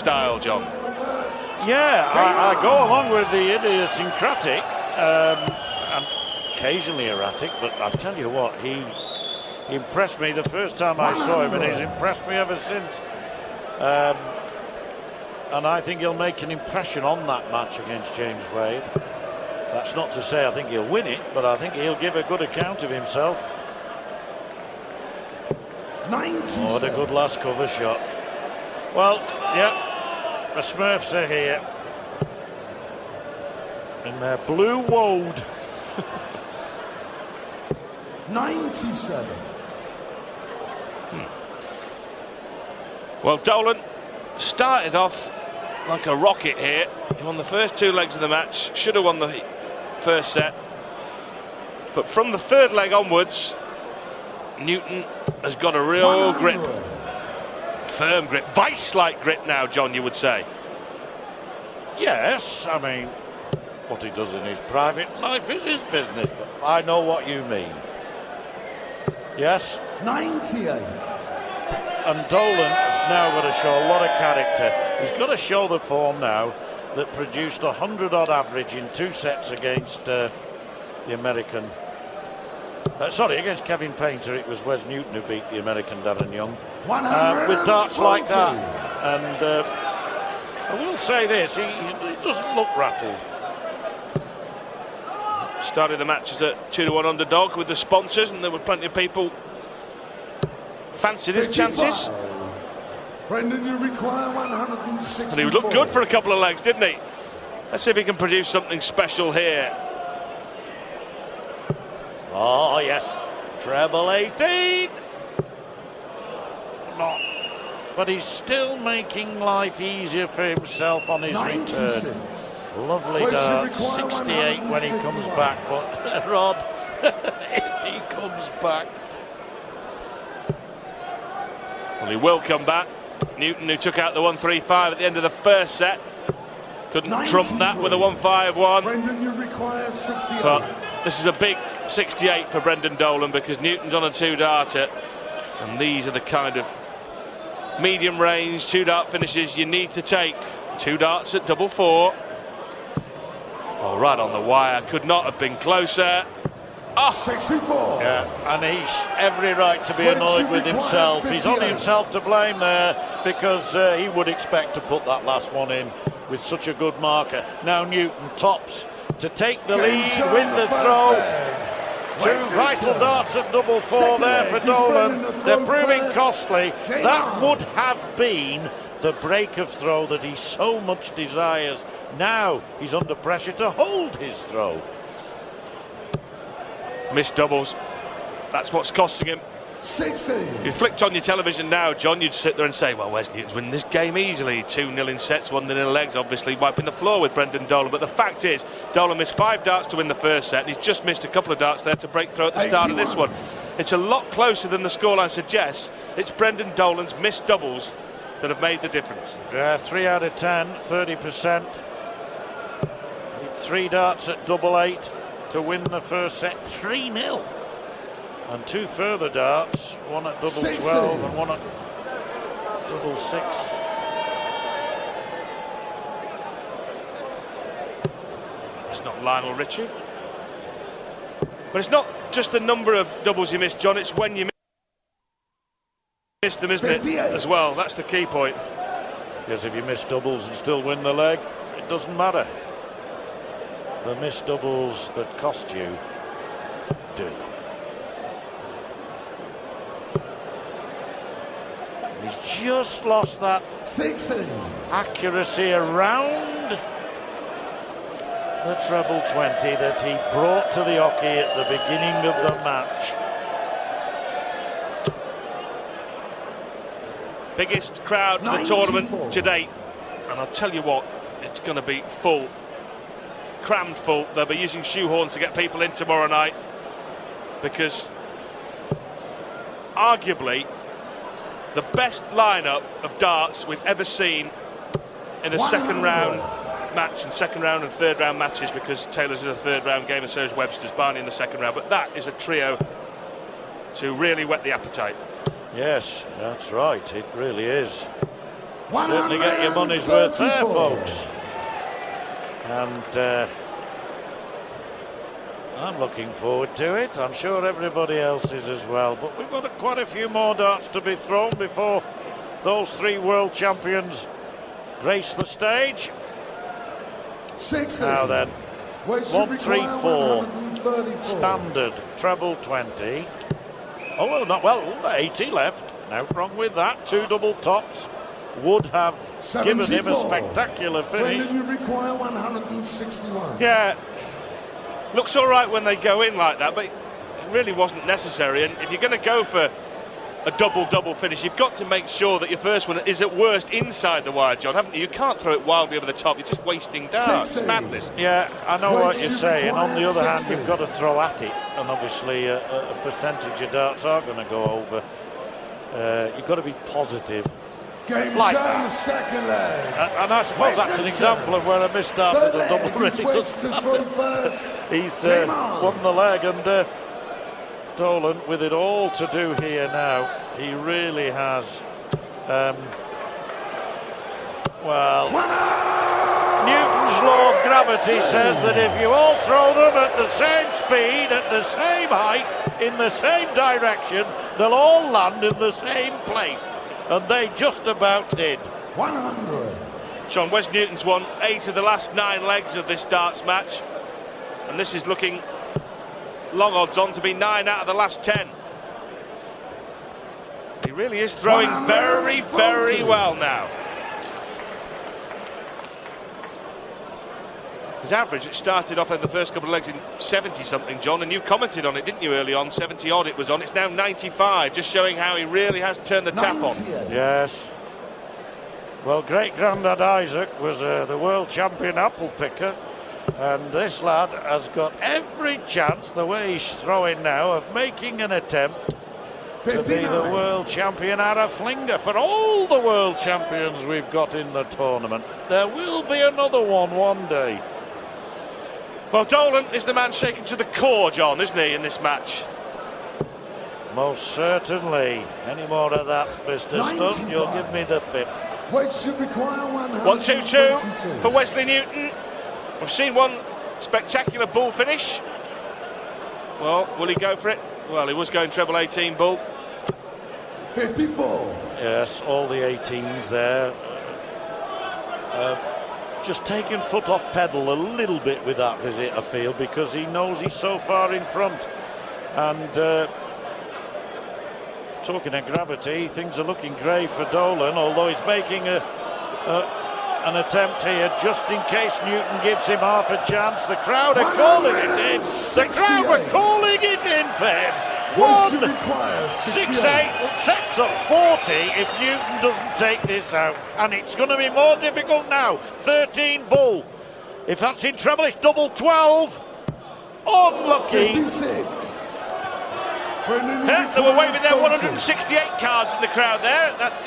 style, John. Yeah, I go along with the idiosyncratic and occasionally erratic, but I tell you what, he impressed me the first time I saw him, and he's impressed me ever since. And I think he'll make an impression on that match against James Wade. That's not to say I think he'll win it, but I think he'll give a good account of himself. Oh, what a good last cover shot. Well, yeah, the Smurfs are here in their blue woad. 97. Well, Dolan started off like a rocket here. He won the first 2 legs of the match, should have won the first set. But from the 3rd leg onwards, Newton has got a real grip. Firm grip, vice-like grip now, John, you would say. Yes, I mean, what he does in his private life is his business, but I know what you mean. Yes. 98. And Dolan has now got to show a lot of character. He's got to show the form now that produced 100-odd average in 2 sets against the American. Against Kevin Painter. It was Wes Newton who beat the American Darren Young. With darts like that. And I will say this, he doesn't look rattled. Started the match as a 2-1 underdog with the sponsors, and there were plenty of people fancied his chances. Brendan, you require 164. And he looked good for a couple of legs, didn't he? Let's see if he can produce something special here. Oh, yes. Treble 18. But he's still making life easier for himself on his 96. return. Lovely dart. 68 when he comes back. But Rod, if he comes back. Well, he will come back. Newton, who took out the 135 at the end of the first set, couldn't trump that with a 151. Brendan, you require 68. But this is a big 68 for Brendan Dolan, because Newton's on a 2-darter, and these are the kind of medium range 2-dart finishes you need to take. 2 darts at 4-4. Oh, right on the wire, could not have been closer. Oh, 64. Yeah, and he's every right to be annoyed with himself. He's only himself to blame there, because he would expect to put that last one in with such a good marker. Now Newton tops to take the lead, win the throw. 2 vital darts at 4-4 there for Dolan. They're proving costly. That would have been the break of throw that he so much desires. Now he's under pressure to hold his throw. Missed doubles. That's what's costing him. 60. If you flicked on your television now, John, you'd sit there and say, well, Wes Newton's winning this game easily. 2-0 in sets, 1-0 in legs, obviously wiping the floor with Brendan Dolan. But the fact is, Dolan missed 5 darts to win the first set, and he's just missed a couple of darts there to break through at the start of this one. It's a lot closer than the scoreline suggests. It's Brendan Dolan's missed doubles that have made the difference. Yeah, 3 out of 10, 30%. 3 darts at 8-8 to win the first set, 3-0. And 2 further darts, one at 12 and one at 6. It's not Lionel Richie. But it's not just the number of doubles you miss, John, it's when you miss them, isn't it, as well? That's the key point. Because if you miss doubles and still win the leg, it doesn't matter. The missed doubles that cost you do. He's just lost that 60 accuracy around the treble 20 that he brought to the hockey at the beginning of the match. Biggest crowd for the tournament to date, and I'll tell you what, it's going to be full, crammed full. They'll be using shoehorns to get people in tomorrow night, because arguably the best lineup of darts we've ever seen in a second round match, and second round and third round matches, because Taylor's in a third round game and so is Webster's, Barney in the second round. But that is a trio to really whet the appetite. Yes, that's right, it really is. Certainly get your money's worth there, folks. And I'm looking forward to it. I'm sure everybody else is as well. But we've got quite a few more darts to be thrown before those three world champions grace the stage. 60. Now then, 134 134. standard treble 20. Oh well, not well. 80 left. Nothing wrong with that. Two double tops would have given him a 74. spectacular finish. Brendan, you require 161. Yeah, looks all right when they go in like that, but it really wasn't necessary. And if you're going to go for a double finish, you've got to make sure that your first one is at worst inside the wire, John, haven't you? You can't throw it wildly over the top. You're just wasting darts. It's madness. Yeah, I know what you're saying. require On the other hand, 60. you've got to throw at it, and obviously a percentage of darts are going to go over. You've got to be positive. Game Like shown, that. the second leg. And I suppose that's an example of where a missed dart Third with a double leg, he's really waits does to throw first. He's Game on. won the leg, and Dolan with it all to do here now. He really has. Well, Newton's law of gravity says that if you all throw them at the same speed, at the same height, in the same direction, they'll all land in the same place. And they just about did. 100. John, Wes Newton's won 8 of the last 9 legs of this darts match, and this is looking long odds on to be 9 out of the last 10. He really is throwing very, very well now. His average, it started off in the first couple of legs in 70-something, John, and you commented on it, didn't you, early on? 70-odd it was on. It's now 95, just showing how he really has turned the tap on. 98. Yes. Well, great-granddad Isaac was the world champion apple picker, and this lad has got every chance, the way he's throwing now, of making an attempt to be 59. the world champion arrow flinger. For all the world champions we've got in the tournament, there will be another one day. Well, Dolan is the man shaken to the core, John, isn't he, in this match? Most certainly. Any more of that, Mr. Stunt, you'll give me the fifth. Weights should require 1-2-2 for Wesley Newton. We've seen one spectacular bull finish. Well, will he go for it? Well, he was going treble 18 bull. 54. Yes, all the 18s there. Just taking foot off pedal a little bit with that visit, I feel, because he knows he's so far in front. And talking of gravity, things are looking grey for Dolan, although he's making an attempt here just in case Newton gives him half a chance. The crowd are calling it in. The crowd are calling it in for him. 1-6-8. 6-8 sets up 40 if Newton doesn't take this out, and it's going to be more difficult now. 13 bull. If that's in treble, it's double 12. Unlucky. 56. They were waving their 168 cards in the crowd there. That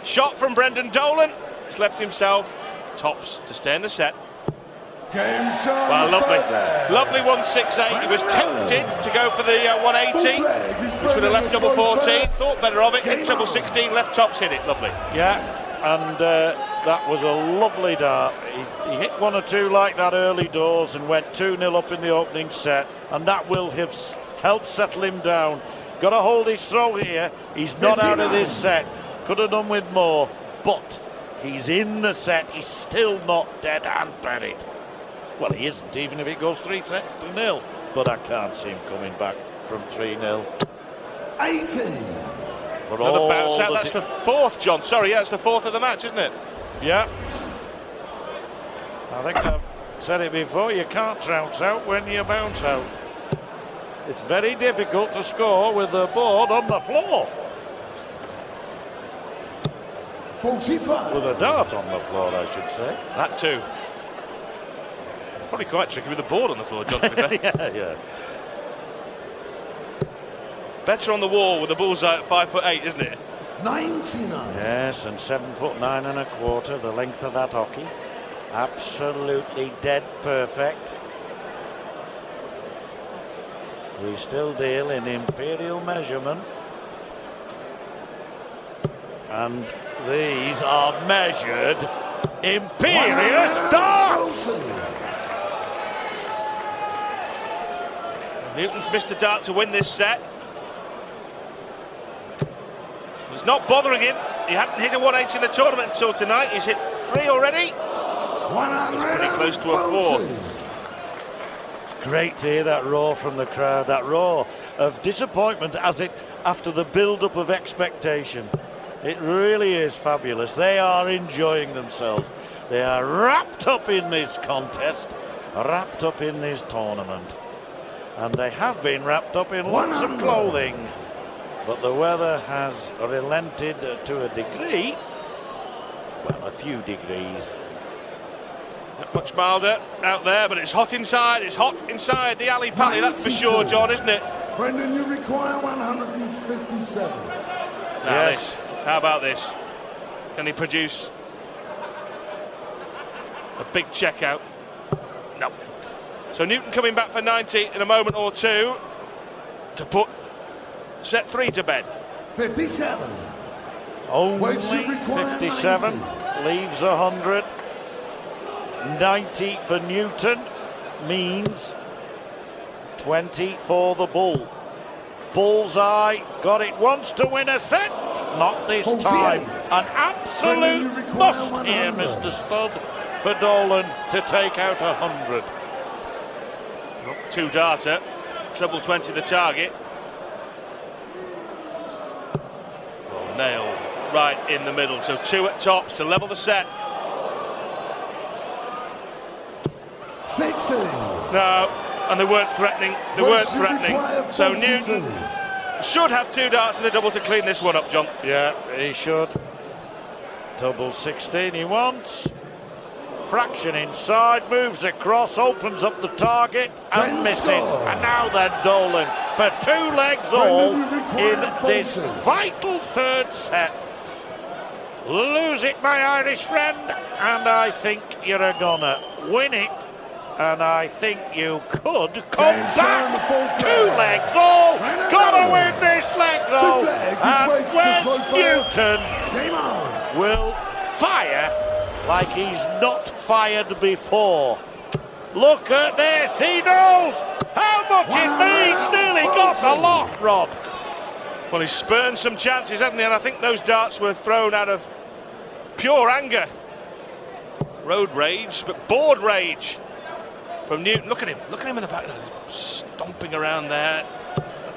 shot from Brendan Dolan has left himself tops to stay in the set. Game shown. Well, lovely 168. He was tempted to go for the 180, which would have left double 14. Thought better of it. Hit treble 16, left tops, hit it. Lovely. Yeah, and that was a lovely dart. He hit one or two like that early doors and went 2-0 up in the opening set, and that will have helped settle him down. Got to hold his throw here. He's not out of this set. Could have done with more, but he's in the set. He's still not dead and buried. Well, he isn't, even if it goes 3-0. But I can't see him coming back from 3-0. 80. Another bounce out. That's the fourth, John. Sorry, yeah, it's the fourth of the match, isn't it? Yeah. I think I've said it before, you can't trounce out when you bounce out. It's very difficult to score with the board on the floor. 45. With a dart on the floor, I should say. That too. Probably quite tricky with the board on the floor, John. To be fair. Yeah. Better on the wall with a bullseye at 5'8", isn't it? 99. Yes, and 7'9 1/4, the length of that hockey. Absolutely dead perfect. We still deal in imperial measurement. And These are measured, imperious darts. Newton's missed a dart to win this set. It's not bothering him. He hadn't hit a 180 in the tournament until tonight. He's hit 3 already. He's pretty close to a 4. Great to hear that roar from the crowd, that roar of disappointment after the build-up of expectation. It really is fabulous. They are enjoying themselves. They are wrapped up in this contest, wrapped up in this tournament. And they have been wrapped up in lots of clothing. But the weather has relented to a degree. Well, a few degrees. Not much milder out there, but it's hot inside. It's hot inside the alley pally, that's for sure, John, isn't it? Brendan, you require 157. Yes. How about this? Can he produce a big checkout? No. So Newton coming back for 90 in a moment or two to put set 3 to bed. 57. Only 57 leaves 100. 90 for Newton means 20 for the Bull. Bullseye got it once to win a set, not this time. An absolute must here, Mr. Stud, for Dolan to take out 100. 2-darter, treble 20 the target. Oh, nailed right in the middle, so 2 at tops to level the set. 60. No, and they weren't threatening. They weren't threatening. So Newton should have 2 darts and a double to clean this one up, John. Yeah, he should. Double 16 he wants. Fraction inside, moves across, opens up the target and misses. And now then Dolan for 2 legs all in this vital third set. Lose it, my Irish friend, and I think you're a gonna win it. And I think you could come back. 2 legs all. Gotta win this leg though. And Wes Newton will fire like he's not fired before. Look at this. He knows how much it means. Nearly got a lot, Rod. Well, he's spurned some chances, hasn't he? And I think those darts were thrown out of pure anger. Road rage, but board rage. From Newton, look at him in the back, stomping around there,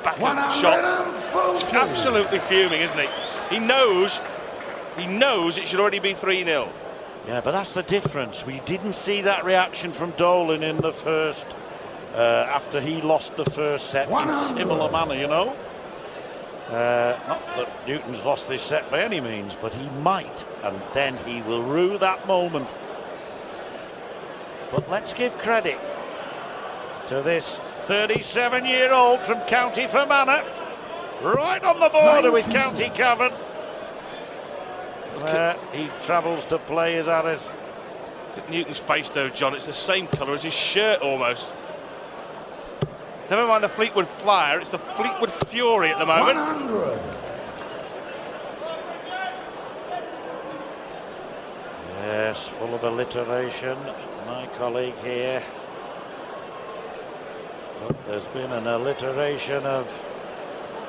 back of the shot. He's absolutely fuming, isn't he? He knows it should already be 3-0. Yeah, but that's the difference. We didn't see that reaction from Dolan in the first, after he lost the first set in similar manner, you know. Not that Newton's lost this set by any means, but he might, and then he will rue that moment. But let's give credit to this 37-year-old from County Fermanagh, right on the border with County Cavan. He travels to play his Aris. Look at Newton's face though, John, it's the same colour as his shirt almost. Never mind the Fleetwood Flyer, it's the Fleetwood Fury at the moment. 100. Yes, full of alliteration. My colleague here. But there's been an alliteration of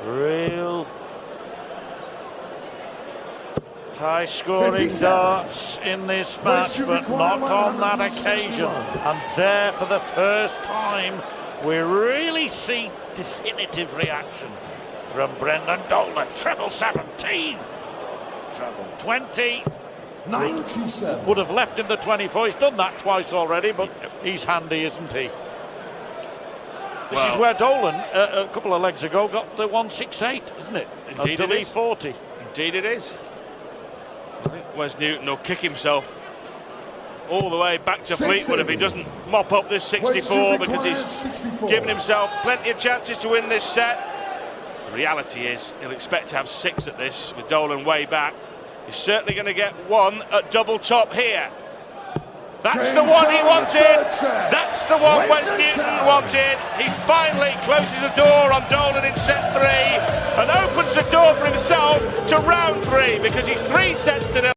real high-scoring darts in this match, but not on that occasion. And there, for the first time, we really see definitive reaction from Brendan Dolan. Treble 17, treble 20. 97. Would have left him the 24. He's done that twice already, but he's handy, isn't he? This is where Dolan, a couple of legs ago, got the 168, isn't it? Indeed it is. 40. Indeed it is. I think Wes Newton will kick himself all the way back to 60. Fleetwood if he doesn't mop up this 64, because he's 64. given himself plenty of chances to win this set. The reality is he'll expect to have 6 at this with Dolan way back. He's certainly going to get 1 at double top here. That's Game the one he show, the wanted. third set. That's the one Wes Wasted Newton time. wanted. He finally closes the door on Dolan in set 3 and opens the door for himself to round 3 because he's 3 sets to 0.